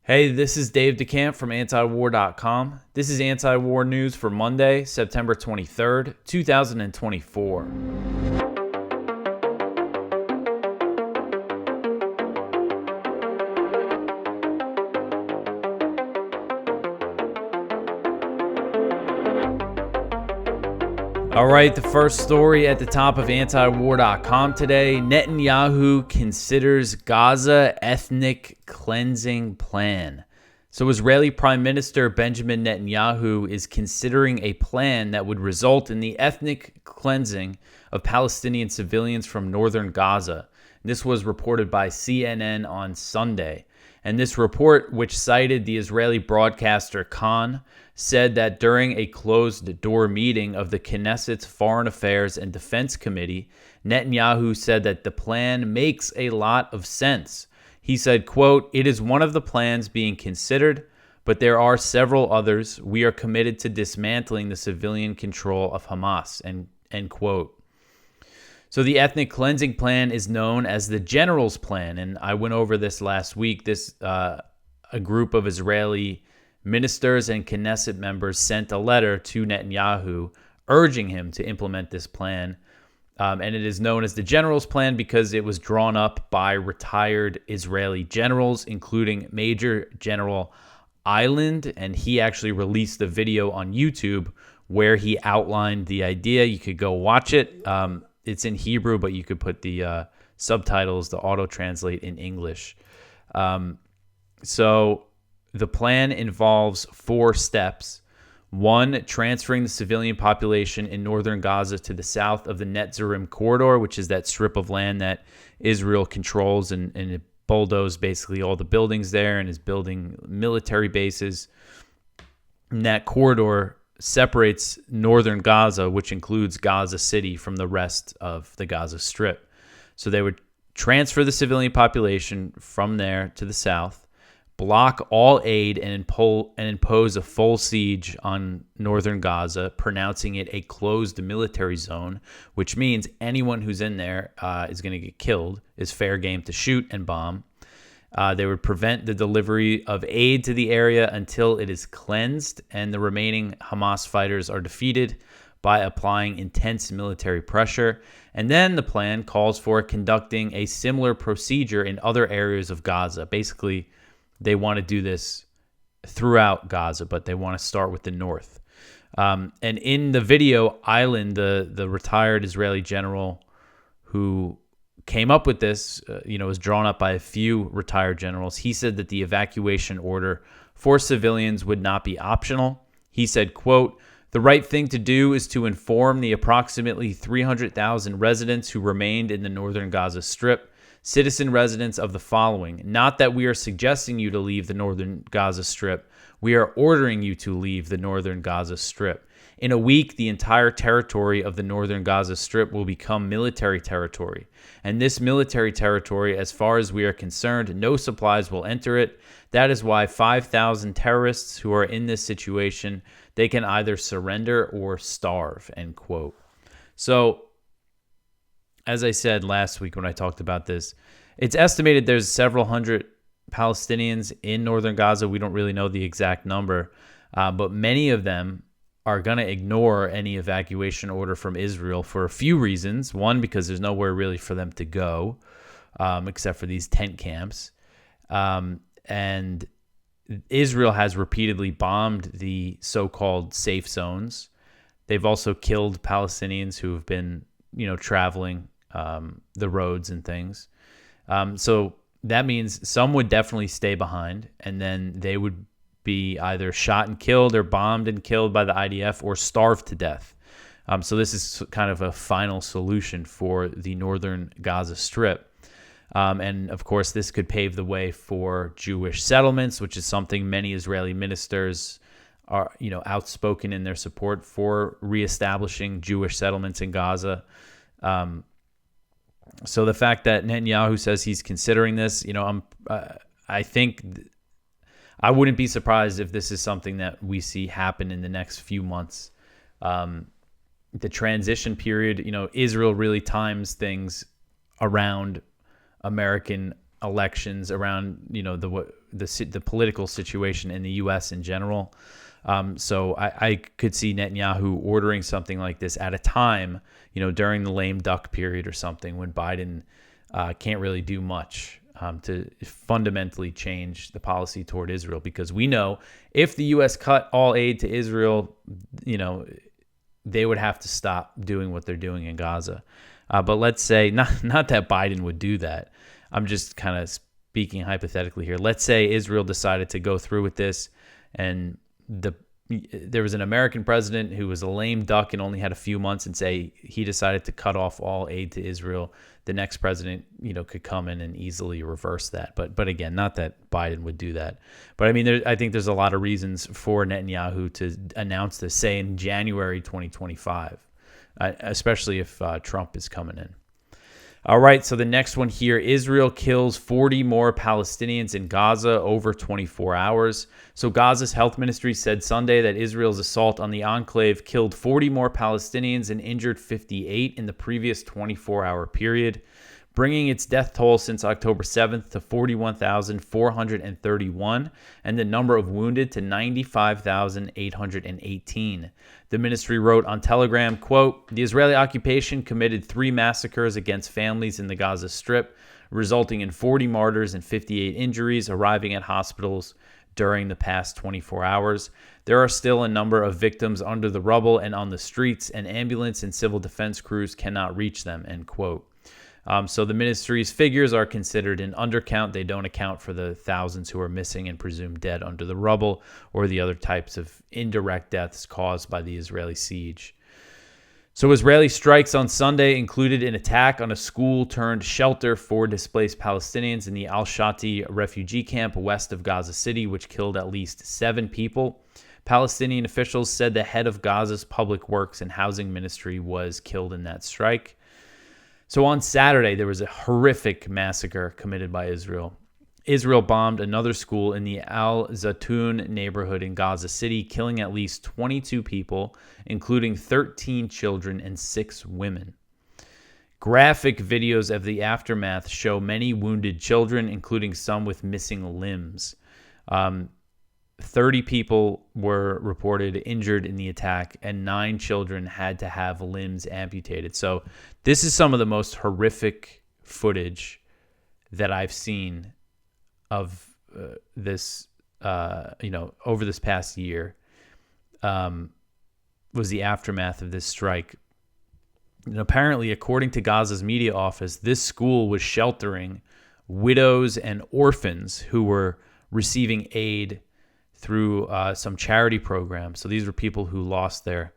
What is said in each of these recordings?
Hey, this is Dave DeCamp from antiwar.com. This is anti-war news for Monday, September 23rd, 2024. All right, the first story at the top of antiwar.com today. Netanyahu considers Gaza ethnic cleansing plan. So Israeli Prime Minister Benjamin Netanyahu is considering a plan that would result in the ethnic cleansing of Palestinian civilians from northern Gaza. This was reported by CNN on Sunday. And this report, which cited the Israeli broadcaster Khan, said that during a closed-door meeting of the Knesset's Foreign Affairs and Defense Committee, Netanyahu said that the plan makes a lot of sense. He said, quote, "It is one of the plans being considered, but there are several others. We are committed to dismantling the civilian control of Hamas," end quote. So the ethnic cleansing plan is known as the General's Plan, and I went over this last week. A group of Israeli ministers and Knesset members sent a letter to Netanyahu urging him to implement this plan. And it is known as the General's Plan because it was drawn up by retired Israeli generals, including Major General Eiland. And he actually released a video on YouTube where he outlined the idea. You could go watch it. It's in Hebrew, but you could put the subtitles, the auto-translate in English. So the plan involves 4 steps. 1, transferring the civilian population in northern Gaza to the south of the Netzarim corridor, which is that strip of land that Israel controls, and it bulldozed basically all the buildings there and is building military bases. And that corridor separates northern Gaza, which includes Gaza City, from the rest of the Gaza Strip. So they would transfer the civilian population from there to the south, block all aid, and impose a full siege on northern Gaza, pronouncing it a closed military zone, which means anyone who's in there is going to get killed, is fair game to shoot and bomb. They would prevent the delivery of aid to the area until it is cleansed and the remaining Hamas fighters are defeated by applying intense military pressure. And then the plan calls for conducting a similar procedure in other areas of Gaza. Basically, they want to do this throughout Gaza, but they want to start with the north. And in the video, Eiland, the retired Israeli general who came up with this, was drawn up by a few retired generals. He said that the evacuation order for civilians would not be optional. He said, quote, "The right thing to do is to inform the approximately 300,000 residents who remained in the northern Gaza Strip, citizen residents, of the following. Not that we are suggesting you to leave the northern Gaza Strip. We are ordering you to leave the northern Gaza Strip. In a week, the entire territory of the northern Gaza Strip will become military territory. And this military territory, as far as we are concerned, no supplies will enter it. That is why 5,000 terrorists who are in this situation, they can either surrender or starve," end quote. So, as I said last week when I talked about this, it's estimated there's several hundred Palestinians in northern Gaza. We don't really know the exact number, but many of them are going to ignore any evacuation order from Israel for a few reasons. One, because there's nowhere really for them to go except for these tent camps. And Israel has repeatedly bombed the so-called safe zones. They've also killed Palestinians who have been, traveling the roads and things. So that means some would definitely stay behind, and then they would be either shot and killed or bombed and killed by the IDF or starved to death. So this is kind of a final solution for the northern Gaza Strip. And of course, this could pave the way for Jewish settlements, which is something many Israeli ministers are, outspoken in their support for reestablishing Jewish settlements in Gaza. So the fact that Netanyahu says he's considering this, I think I wouldn't be surprised if this is something that we see happen in the next few months. The transition period, Israel really times things around American elections, around, the political situation in the U.S. in general. So I could see Netanyahu ordering something like this at a time, during the lame duck period or something, when Biden can't really do much to fundamentally change the policy toward Israel. Because we know if the U.S. cut all aid to Israel, they would have to stop doing what they're doing in Gaza. But let's say, not that Biden would do that. I'm just kind of speaking hypothetically here. Let's say Israel decided to go through with this, and there was an American president who was a lame duck and only had a few months, and say he decided to cut off all aid to Israel. The next president, could come in and easily reverse that. But again, not that Biden would do that. But I mean, I think there's a lot of reasons for Netanyahu to announce this, say in January 2025, especially if Trump is coming in. All right, so the next one here, Israel kills 40 more Palestinians in Gaza over 24 hours. So Gaza's health ministry said Sunday that Israel's assault on the enclave killed 40 more Palestinians and injured 58 in the previous 24-hour period, bringing its death toll since October 7th to 41,431 and the number of wounded to 95,818. The ministry wrote on Telegram, quote, "The Israeli occupation committed 3 massacres against families in the Gaza Strip, resulting in 40 martyrs and 58 injuries arriving at hospitals during the past 24 hours. There are still a number of victims under the rubble and on the streets, and ambulance and civil defense crews cannot reach them," end quote. So the ministry's figures are considered an undercount. They don't account for the thousands who are missing and presumed dead under the rubble, or the other types of indirect deaths caused by the Israeli siege. So Israeli strikes on Sunday included an attack on a school turned shelter for displaced Palestinians in the Al-Shati refugee camp west of Gaza City, which killed at least 7 people. Palestinian officials said the head of Gaza's public works and housing ministry was killed in that strike. So on Saturday, there was a horrific massacre committed by Israel. Israel bombed another school in the Al-Zatoun neighborhood in Gaza City, killing at least 22 people, including 13 children and 6 women. Graphic videos of the aftermath show many wounded children, including some with missing limbs. 30 people were reported injured in the attack, and 9 children had to have limbs amputated. So this is some of the most horrific footage that I've seen of this, over this past year, was the aftermath of this strike. And apparently, according to Gaza's media office, this school was sheltering widows and orphans who were receiving aid through some charity program. So these were people who lost their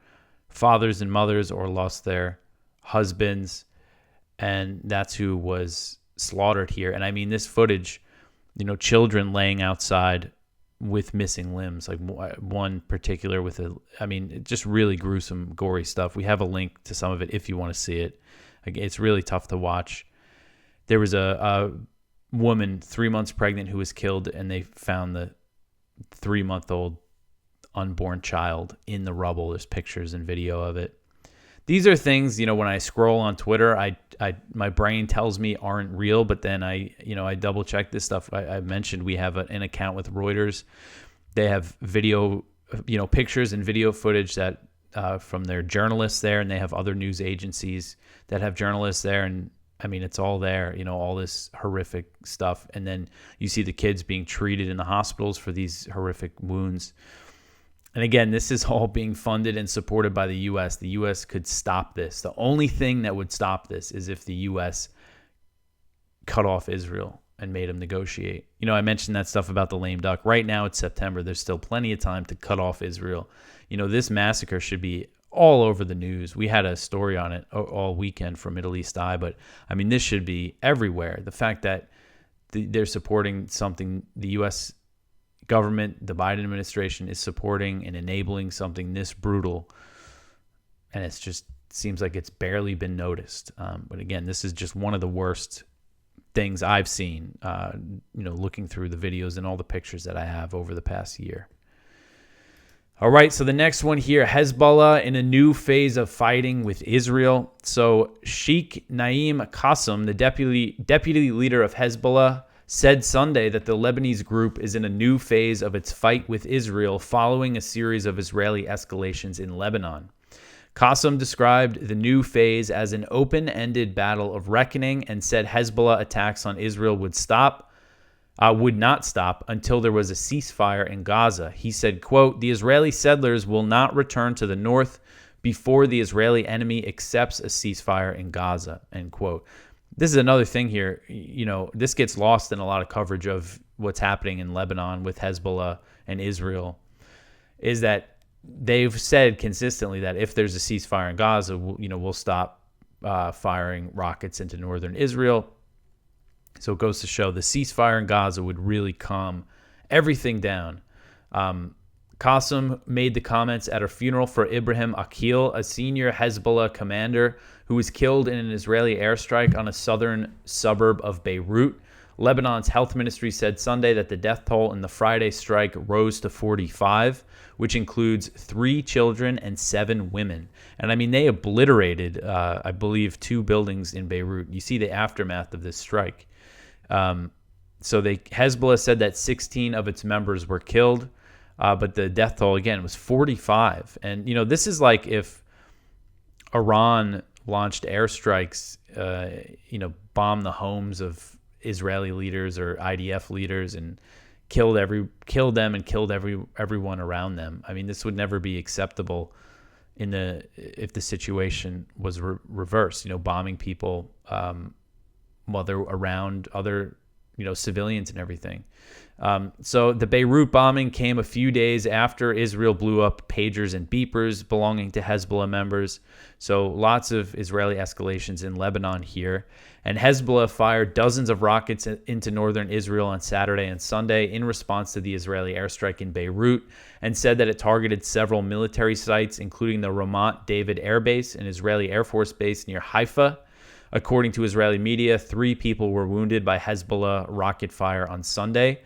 fathers and mothers or lost their husbands, and that's who was slaughtered here. And I mean, this footage, children laying outside with missing limbs, like one particular with just really gruesome, gory stuff. We have a link to some of it if you want to see it. It's really tough to watch. There was a woman 3 months pregnant who was killed, and they found the 3-month-old unborn child in the rubble. There's pictures and video of it. These are things, when I scroll on Twitter, my brain tells me aren't real, but then I double check this stuff. I mentioned we have an account with Reuters. They have video, pictures and video footage that from their journalists there, and they have other news agencies that have journalists there, and I mean, it's all there, all this horrific stuff. And then you see the kids being treated in the hospitals for these horrific wounds. And again, this is all being funded and supported by the U.S. The U.S. could stop this. The only thing that would stop this is if the U.S. cut off Israel and made them negotiate. I mentioned that stuff about the lame duck. Right now, it's September. There's still plenty of time to cut off Israel. This massacre should be all over the news. We had a story on it all weekend from Middle East Eye, but I mean, this should be everywhere. The fact that they're supporting something, the U.S. government, the Biden administration is supporting and enabling something this brutal, and it's just seems like it's barely been noticed. But again, this is just one of the worst things I've seen, looking through the videos and all the pictures that I have over the past year. All right, so the next one here, Hezbollah in a new phase of fighting with Israel. So Sheikh Naim Qassem, the deputy leader of Hezbollah, said Sunday that the Lebanese group is in a new phase of its fight with Israel following a series of Israeli escalations in Lebanon. Qassem described the new phase as an open-ended battle of reckoning and said Hezbollah attacks on Israel would not stop until there was a ceasefire in Gaza. He said, quote, "The Israeli settlers will not return to the north before the Israeli enemy accepts a ceasefire in Gaza," end quote. This is another thing here. This gets lost in a lot of coverage of what's happening in Lebanon with Hezbollah and Israel, is that they've said consistently that if there's a ceasefire in Gaza, we'll stop firing rockets into northern Israel. So it goes to show the ceasefire in Gaza would really calm everything down. Qassem made the comments at a funeral for Ibrahim Akil, a senior Hezbollah commander who was killed in an Israeli airstrike on a southern suburb of Beirut. Lebanon's health ministry said Sunday that the death toll in the Friday strike rose to 45, which includes 3 children and 7 women. And I mean, they obliterated, I believe, 2 buildings in Beirut. You see the aftermath of this strike. Hezbollah said that 16 of its members were killed, but the death toll, again, was 45. And, this is like if Iran launched airstrikes, bombed the homes of Israeli leaders or IDF leaders and killed them and killed everyone around them. I mean, this would never be acceptable if the situation was reversed. Bombing people while they're around other civilians and everything. So the Beirut bombing came a few days after Israel blew up pagers and beepers belonging to Hezbollah members. So lots of Israeli escalations in Lebanon here. And Hezbollah fired dozens of rockets into northern Israel on Saturday and Sunday in response to the Israeli airstrike in Beirut, and said that it targeted several military sites, including the Ramat David Air Base, an Israeli Air Force base near Haifa. According to Israeli media, 3 people were wounded by Hezbollah rocket fire on Sunday.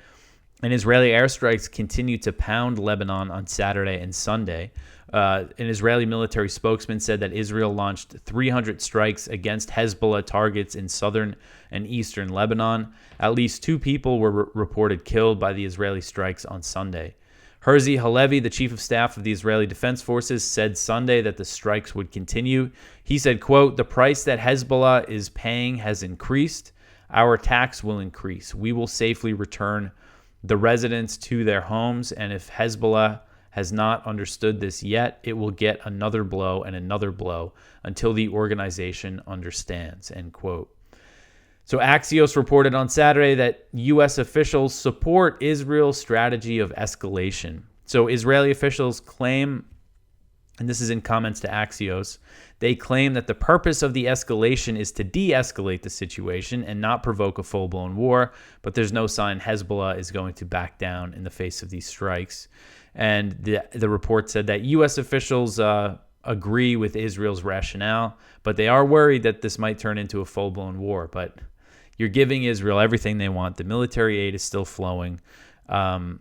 And Israeli airstrikes continued to pound Lebanon on Saturday and Sunday. An Israeli military spokesman said that Israel launched 300 strikes against Hezbollah targets in southern and eastern Lebanon. At least 2 people were reported killed by the Israeli strikes on Sunday. Herzi Halevi, the chief of staff of the Israeli Defense Forces, said Sunday that the strikes would continue. He said, quote, "The price that Hezbollah is paying has increased. Our attacks will increase. We will safely return the residents to their homes, and if Hezbollah has not understood this yet, it will get another blow and another blow until the organization understands," end quote. So Axios reported on Saturday that U.S. officials support Israel's strategy of escalation. So Israeli officials claim, and this is in comments to Axios, they claim that the purpose of the escalation is to de-escalate the situation and not provoke a full-blown war, but there's no sign Hezbollah is going to back down in the face of these strikes. And the report said that U.S. officials agree with Israel's rationale, but they are worried that this might turn into a full-blown war. But you're giving Israel everything they want. The military aid is still flowing, and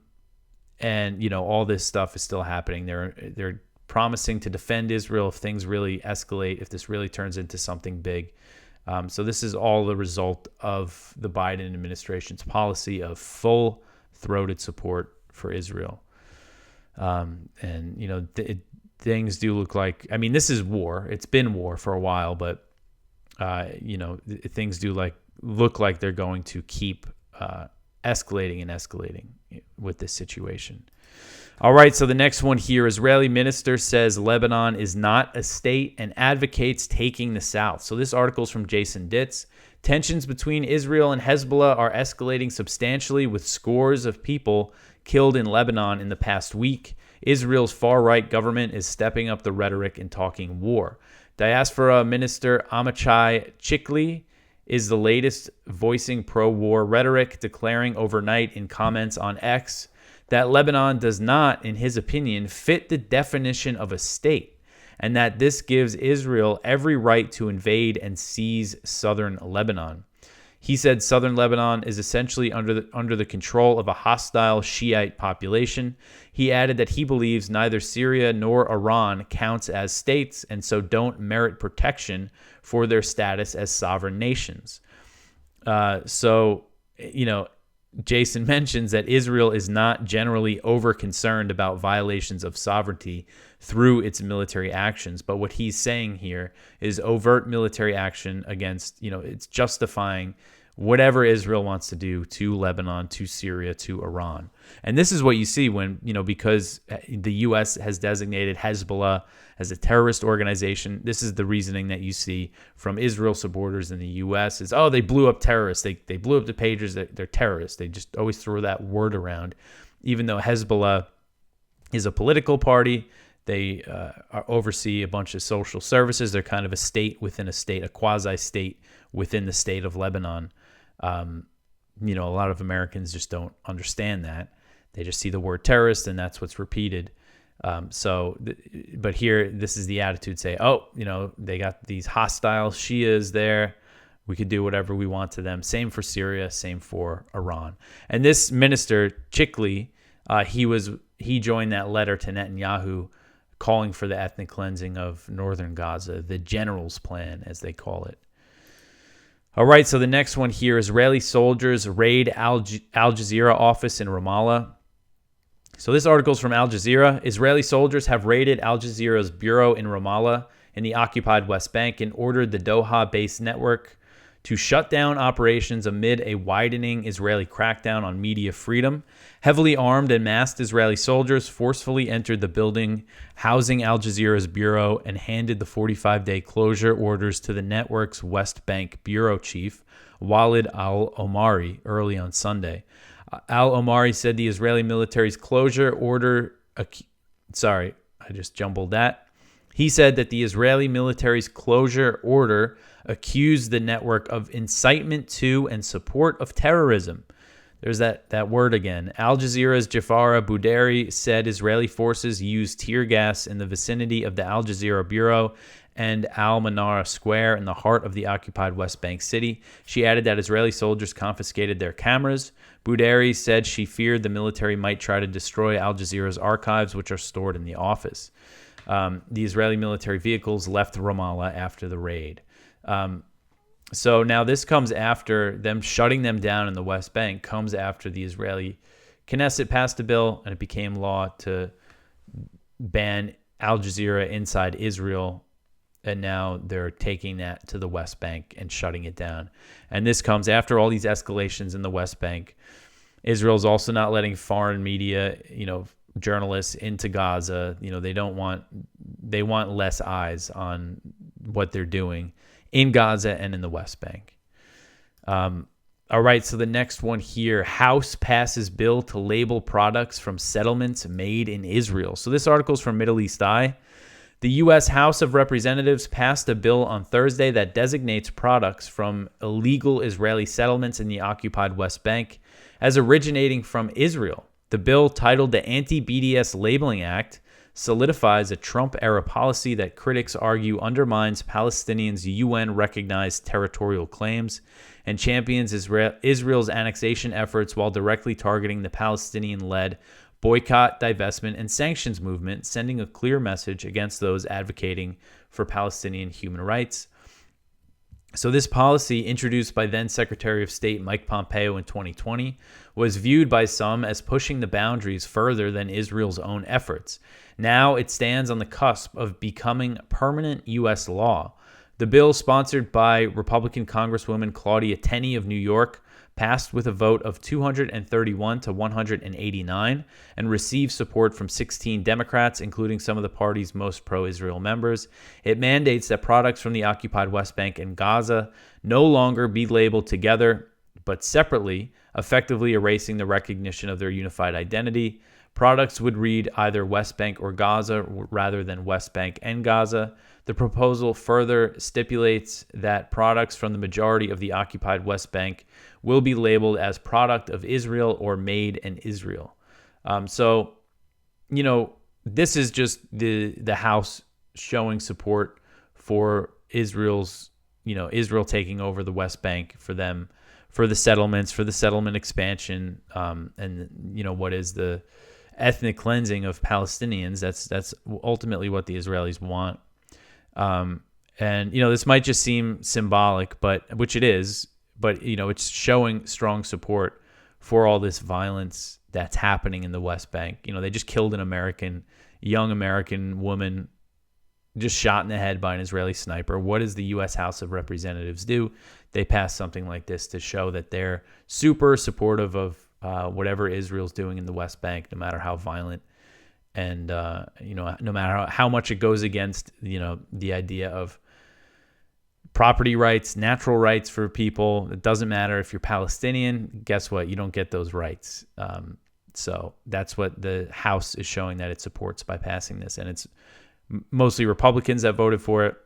all this stuff is still happening. They're promising to defend Israel if things really escalate, if this really turns into something big. So this is all the result of the Biden administration's policy of full-throated support for Israel. Things do look like, I mean, this is war. It's been war for a while, but things do look like they're going to keep escalating and escalating with this situation. All right, so the next one here, Israeli minister says Lebanon is not a state and advocates taking the south. So this article is from Jason Ditz. Tensions between Israel and Hezbollah are escalating substantially, with scores of people killed in Lebanon in the past week. Israel's far-right government is stepping up the rhetoric and talking war. Diaspora Minister Amichai Chikli is the latest voicing pro-war rhetoric, declaring overnight in comments on X that Lebanon does not, in his opinion, fit the definition of a state, and that this gives Israel every right to invade and seize southern Lebanon. He said southern Lebanon is essentially under the control of a hostile Shiite population. He added that he believes neither Syria nor Iran counts as states and so don't merit protection for their status as sovereign nations. So Jason mentions that Israel is not generally over concerned about violations of sovereignty through its military actions. But what he's saying here is overt military action against, it's justifying whatever Israel wants to do to Lebanon, to Syria, to Iran. And this is what you see when, because the U.S. has designated Hezbollah as a terrorist organization. This is the reasoning that you see from Israel supporters in the U.S. is, they blew up terrorists. They blew up the pagers. They're terrorists. They just always throw that word around, even though Hezbollah is a political party. They oversee a bunch of social services. They're kind of a state within a state, a quasi-state within the state of Lebanon. A lot of Americans just don't understand that. They just see the word terrorist, and that's what's repeated. But here, this is the attitude: say, they got these hostile Shias there. We could do whatever we want to them. Same for Syria. Same for Iran. And this minister Chikli, he joined that letter to Netanyahu, calling for the ethnic cleansing of northern Gaza, the general's plan, as they call it. All right, so the next one here, Israeli soldiers raid Al Jazeera office in Ramallah. So this article is from Al Jazeera. Israeli soldiers have raided Al Jazeera's bureau in Ramallah in the occupied West Bank and ordered the Doha-based network to shut down operations amid a widening Israeli crackdown on media freedom. Heavily armed and masked Israeli soldiers forcefully entered the building housing Al Jazeera's bureau and handed the 45-day closure orders to the network's West Bank bureau chief, Walid al-Omari, early on Sunday. Al-Omari said the Israeli military's closure order... Sorry, I just jumbled that. He said that the Israeli military's closure order accused the network of incitement to and support of terrorism. There's that word again. Al Jazeera's Jafar Bouderi said Israeli forces used tear gas in the vicinity of the Al Jazeera bureau and Al Manara Square in the heart of the occupied West Bank city. She added that Israeli soldiers confiscated their cameras. Bouderi said she feared the military might try to destroy Al Jazeera's archives, which are stored in the office. The Israeli military vehicles left Ramallah after the raid. So now this comes after them shutting them down in the West Bank, comes after the Israeli Knesset passed a bill and it became law to ban Al Jazeera inside Israel. And now they're taking that to the West Bank and shutting it down. And this comes after all these escalations in the West Bank. Israel's also not letting foreign media, journalists into Gaza. They want less eyes on what they're doing in Gaza and in the West Bank. All right, so the next one here, House passes bill to label products from settlements made in Israel. So this article is from Middle East Eye. The U.S. House of Representatives passed a bill on Thursday that designates products from illegal Israeli settlements in the occupied West Bank as originating from Israel. The bill, titled the Anti-BDS Labeling Act, solidifies a Trump-era policy that critics argue undermines Palestinians' UN-recognized territorial claims and champions Israel's annexation efforts while directly targeting the Palestinian-led boycott, divestment, and sanctions movement, sending a clear message against those advocating for Palestinian human rights. So this policy, introduced by then Secretary of State Mike Pompeo in 2020, was viewed by some as pushing the boundaries further than Israel's own efforts. Now it stands on the cusp of becoming permanent U.S. law. The bill, sponsored by Republican Congresswoman Claudia Tenney of New York, passed with a vote of 231 to 189 and received support from 16 Democrats, including some of the party's most pro-Israel members. It mandates that products from the occupied West Bank and Gaza no longer be labeled together, but separately, effectively erasing the recognition of their unified identity. Products would read either West Bank or Gaza rather than West Bank and Gaza. The proposal further stipulates that products from the majority of the occupied West Bank will be labeled as product of Israel or made in Israel. This is just the House showing support for Israel's, Israel taking over the West Bank for them, for the settlements, for the settlement expansion, and what is the ethnic cleansing of Palestinians. That's ultimately what the Israelis want. And this might just seem symbolic, which it is, but it's showing strong support for all this violence that's happening in the West Bank. They just killed a young American woman, just shot in the head by an Israeli sniper. What does the U.S. House of Representatives do? They pass something like this to show that they're super supportive of whatever Israel's doing in the West Bank, no matter how violent, and no matter how much it goes against the idea of property rights, natural rights for people. It doesn't matter if you're Palestinian. Guess what? You don't get those rights. So that's what the House is showing that it supports by passing this, and it's mostly Republicans that voted for it,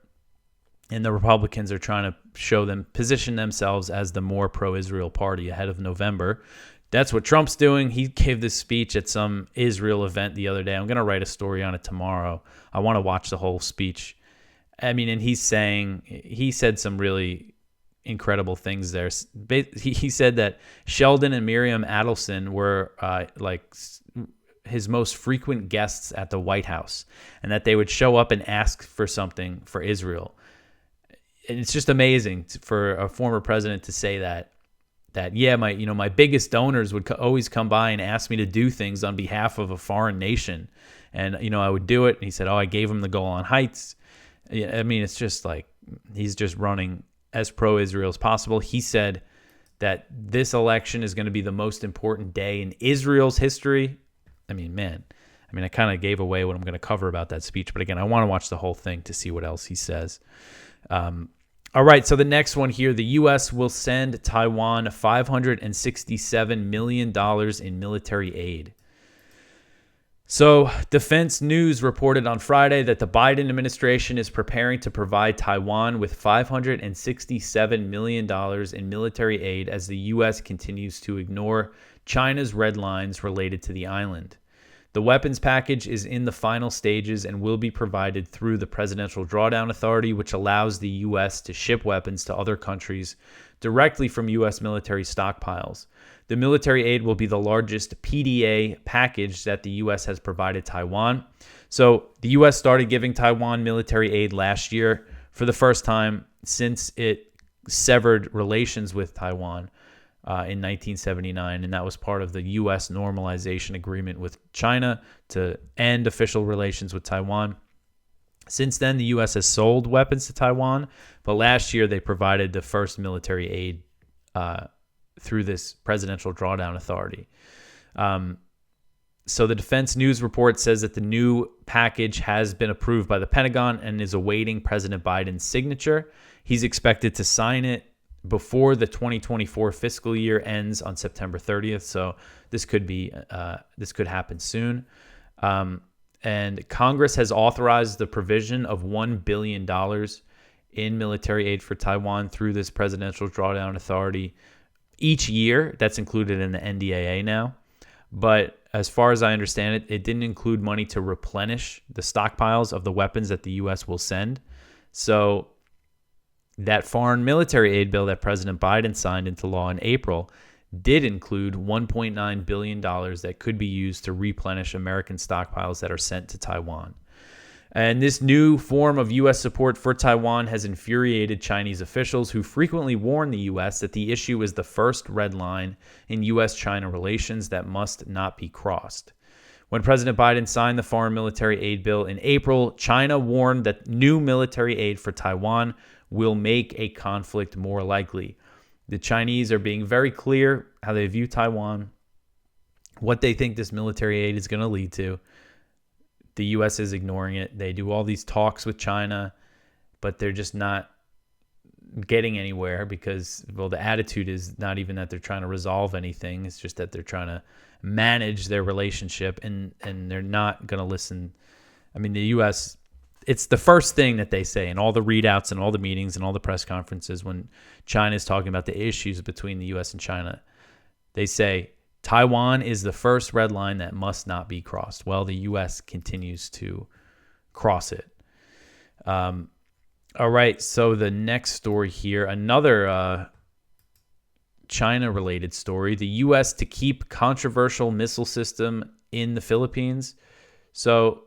and the Republicans are trying to position themselves as the more pro-Israel party ahead of November. That's what Trump's doing. He gave this speech at some Israel event the other day. I'm going to write a story on it tomorrow. I want to watch the whole speech. And he said some really incredible things there. He said that Sheldon and Miriam Adelson were his most frequent guests at the White House, and that they would show up and ask for something for Israel. And it's just amazing for a former president to say that my biggest donors would always come by and ask me to do things on behalf of a foreign nation, and I would do it. And he said, I gave him the Golan Heights. It's just like he's just running as pro-Israel as possible. He said that this election is going to be the most important day in Israel's history. I kind of gave away what I'm going to cover about that speech, but again, I want to watch the whole thing to see what else he says. All right, so the next one here, the U.S. will send Taiwan $567 million in military aid. So Defense News reported on Friday that the Biden administration is preparing to provide Taiwan with $567 million in military aid as the U.S. continues to ignore China's red lines related to the island. The weapons package is in the final stages and will be provided through the Presidential Drawdown Authority, which allows the U.S. to ship weapons to other countries directly from U.S. military stockpiles. The military aid will be the largest PDA package that the U.S. has provided Taiwan. So the U.S. started giving Taiwan military aid last year for the first time since it severed relations with Taiwan in 1979, and that was part of the U.S. normalization agreement with China to end official relations with Taiwan. Since then, the U.S. has sold weapons to Taiwan, but last year they provided the first military aid through this Presidential Drawdown Authority. So the Defense News report says that the new package has been approved by the Pentagon and is awaiting President Biden's signature. He's expected to sign it before the 2024 fiscal year ends on September 30th. So this could happen soon. And Congress has authorized the provision of $1 billion in military aid for Taiwan through this Presidential Drawdown Authority each year. That's included in the NDAA now. But as far as I understand it, it didn't include money to replenish the stockpiles of the weapons that the U.S. will send. So that foreign military aid bill that President Biden signed into law in April did include $1.9 billion that could be used to replenish American stockpiles that are sent to Taiwan. And this new form of U.S. support for Taiwan has infuriated Chinese officials who frequently warn the U.S. that the issue is the first red line in U.S.-China relations that must not be crossed. When President Biden signed the foreign military aid bill in April, China warned that new military aid for Taiwan will make a conflict more likely. The Chinese are being very clear how they view Taiwan, what they think this military aid is going to lead to. The U.S. is ignoring it. They do all these talks with China, but they're just not getting anywhere because, well, the attitude is not even that they're trying to resolve anything. It's just that they're trying to manage their relationship, and they're not going to listen. I mean, the U.S., it's the first thing that they say in all the readouts and all the meetings and all the press conferences when China is talking about the issues between the U.S. and China. They say, Taiwan is the first red line that must not be crossed. Well, the U.S. continues to cross it. All right, so the next story here, another China-related story. The U.S. to keep controversial missile system in the Philippines. So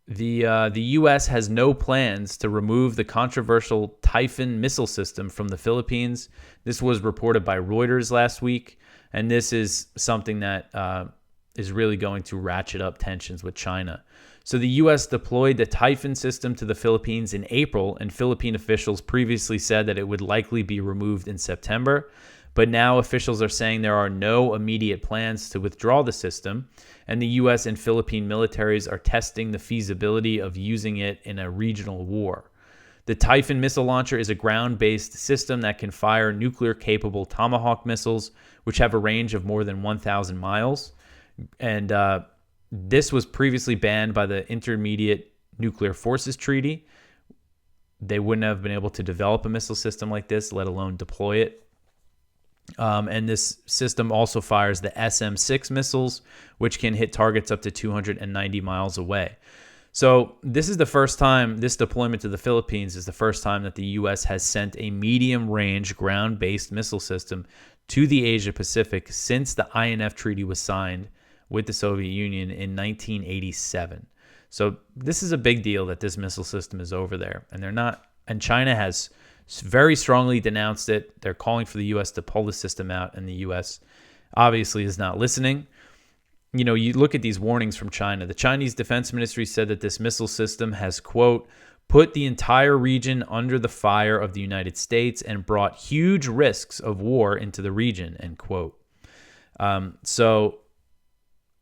The U.S. has no plans to remove the controversial Typhoon missile system from the Philippines. This was reported by Reuters last week, and this is something that is really going to ratchet up tensions with China. So the U.S. deployed the Typhoon system to the Philippines in April, and Philippine officials previously said that it would likely be removed in September. But now officials are saying there are no immediate plans to withdraw the system, and the U.S. and Philippine militaries are testing the feasibility of using it in a regional war. The Typhoon missile launcher is a ground-based system that can fire nuclear-capable Tomahawk missiles, which have a range of more than 1,000 miles. And this was previously banned by the Intermediate Nuclear Forces Treaty. They wouldn't have been able to develop a missile system like this, let alone deploy it. And this system also fires the SM-6 missiles, which can hit targets up to 290 miles away. So this is the first time, this deployment to the Philippines is the first time that the U.S. has sent a medium-range ground-based missile system to the Asia-Pacific since the INF Treaty was signed with the Soviet Union in 1987. So this is a big deal that this missile system is over there. And China has very strongly denounced it. They're calling for the U.S. to pull the system out, and the U.S. obviously is not listening. You know, you look at these warnings from China. The Chinese Defense Ministry said that this missile system has, quote, put the entire region under the fire of the United States and brought huge risks of war into the region, end quote. So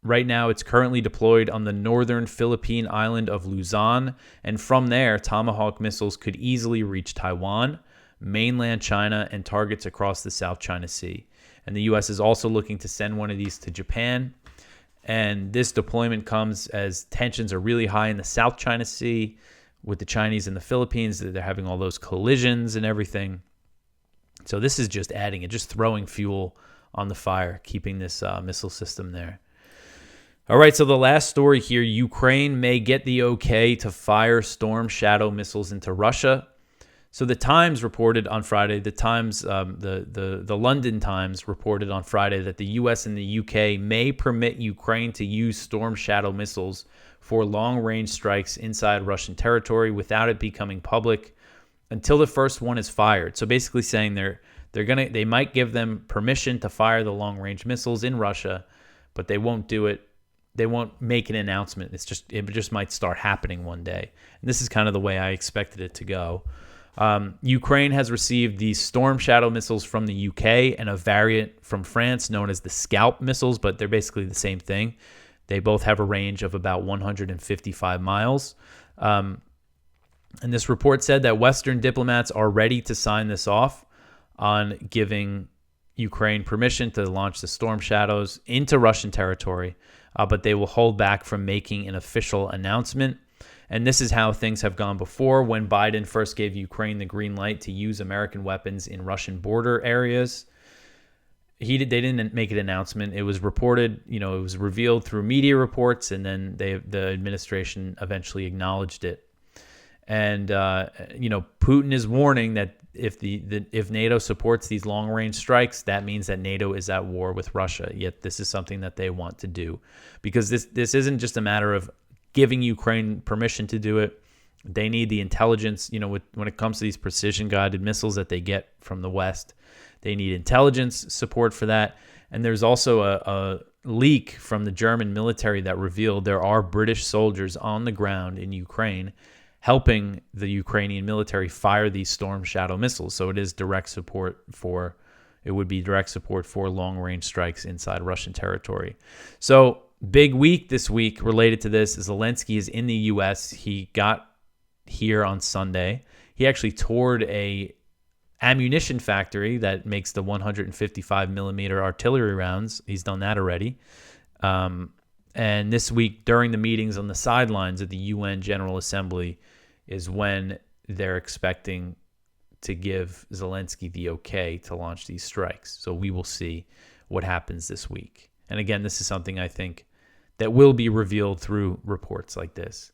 right now, it's currently deployed on the northern Philippine island of Luzon, and from there, Tomahawk missiles could easily reach Taiwan, mainland China, and targets across the South China Sea. And the U.S. is also looking to send one of these to Japan. And this deployment comes as tensions are really high in the South China Sea with the Chinese and the Philippines. They're having all those collisions and everything. So this is just adding it, just throwing fuel on the fire, keeping this missile system there. All right, so the last story here, Ukraine may get the okay to fire Storm Shadow missiles into Russia. So the Times reported on Friday, the London Times reported on Friday that the U.S. and the U.K. may permit Ukraine to use Storm Shadow missiles for long-range strikes inside Russian territory without it becoming public until the first one is fired. So basically saying they might give them permission to fire the long-range missiles in Russia, but they won't do it. They won't make an announcement. It just might start happening one day. And this is kind of the way I expected it to go. Ukraine has received these Storm Shadow missiles from the UK and a variant from France known as the Scalp missiles, but they're basically the same thing. They both have a range of about 155 miles. And this report said that Western diplomats are ready to sign this off on giving Ukraine permission to launch the Storm Shadows into Russian territory, but they will hold back from making an official announcement. And this is how things have gone before when Biden first gave Ukraine the green light to use American weapons in Russian border areas. They didn't make an announcement. It was reported, it was revealed through media reports, and then the administration eventually acknowledged it. And, Putin is warning that if NATO supports these long-range strikes, that means that NATO is at war with Russia. Yet this is something that they want to do, because this isn't just a matter of giving Ukraine permission to do it. They need the intelligence, when it comes to these precision-guided missiles that they get from the West. They need intelligence support for that. And there's also a leak from the German military that revealed there are British soldiers on the ground in Ukraine helping the Ukrainian military fire these Storm Shadow missiles. So it is direct support for long-range strikes inside Russian territory. So big week this week related to this is Zelensky is in the U.S. He got here on Sunday. He actually toured a ammunition factory that makes the 155 millimeter artillery rounds. He's done that already. And this week, during the meetings on the sidelines at the UN General Assembly, is when they're expecting to give Zelensky the okay to launch these strikes. So we will see what happens this week. And again, this is something I think that will be revealed through reports like this.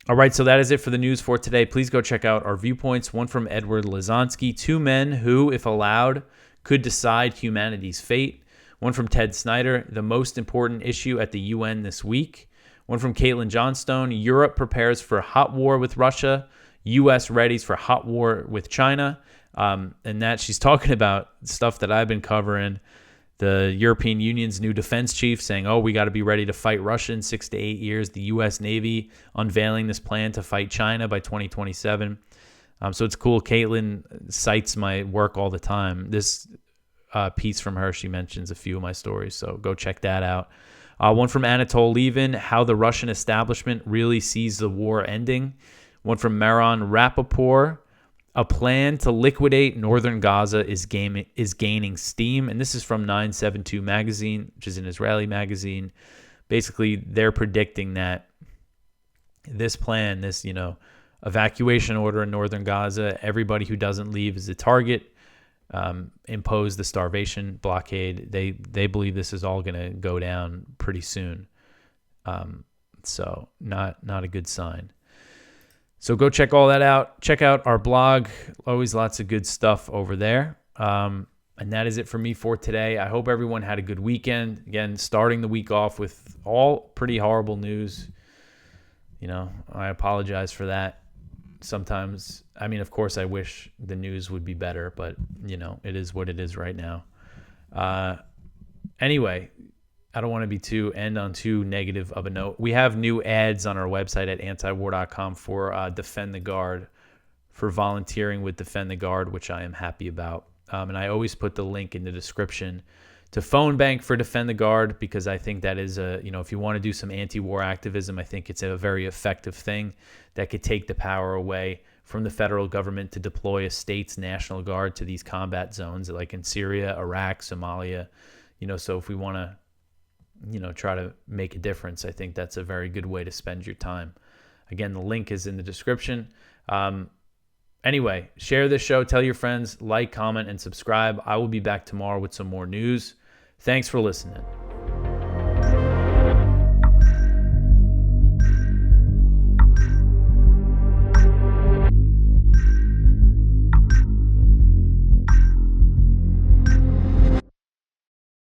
All right, so that is it for the news for today. Please go check out our viewpoints, one from Edward Lazansky, two men who, if allowed, could decide humanity's fate. One from Ted Snyder, the most important issue at the UN this week. One from Caitlin Johnstone. Europe prepares for hot war with Russia. U.S. readies for hot war with China. And that she's talking about stuff that I've been covering. The European Union's new defense chief saying, we got to be ready to fight Russia in 6 to 8 years. The U.S. Navy unveiling this plan to fight China by 2027. So it's cool. Caitlin cites my work all the time. This piece from her, she mentions a few of my stories, so go check that out. One from Anatole Levin, how the Russian establishment really sees the war ending. One from Maron Rappaport, a plan to liquidate northern Gaza is gaining steam. And this is from 972 magazine, which is an Israeli magazine. Basically, they're predicting that this plan, this, evacuation order in northern Gaza, everybody who doesn't leave is a target. Impose the starvation blockade. They believe this is all going to go down pretty soon. So not a good sign. So go check all that out. Check out our blog. Always lots of good stuff over there. And that is it for me for today. I hope everyone had a good weekend. Again, starting the week off with all pretty horrible news. I apologize for that. Sometimes, of course, I wish the news would be better, but, it is what it is right now. Anyway, I don't want to end on too negative of a note. We have new ads on our website at antiwar.com for Defend the Guard, for volunteering with Defend the Guard, which I am happy about. And I always put the link in the description to phone bank for Defend the Guard, because I think that is if you want to do some anti-war activism, I think it's a very effective thing that could take the power away from the federal government to deploy a state's National Guard to these combat zones like in Syria, Iraq, Somalia. So if we want to, try to make a difference, I think that's a very good way to spend your time. Again, the link is in the description. Anyway, share this show, tell your friends, like, comment, and subscribe. I will be back tomorrow with some more news. Thanks for listening.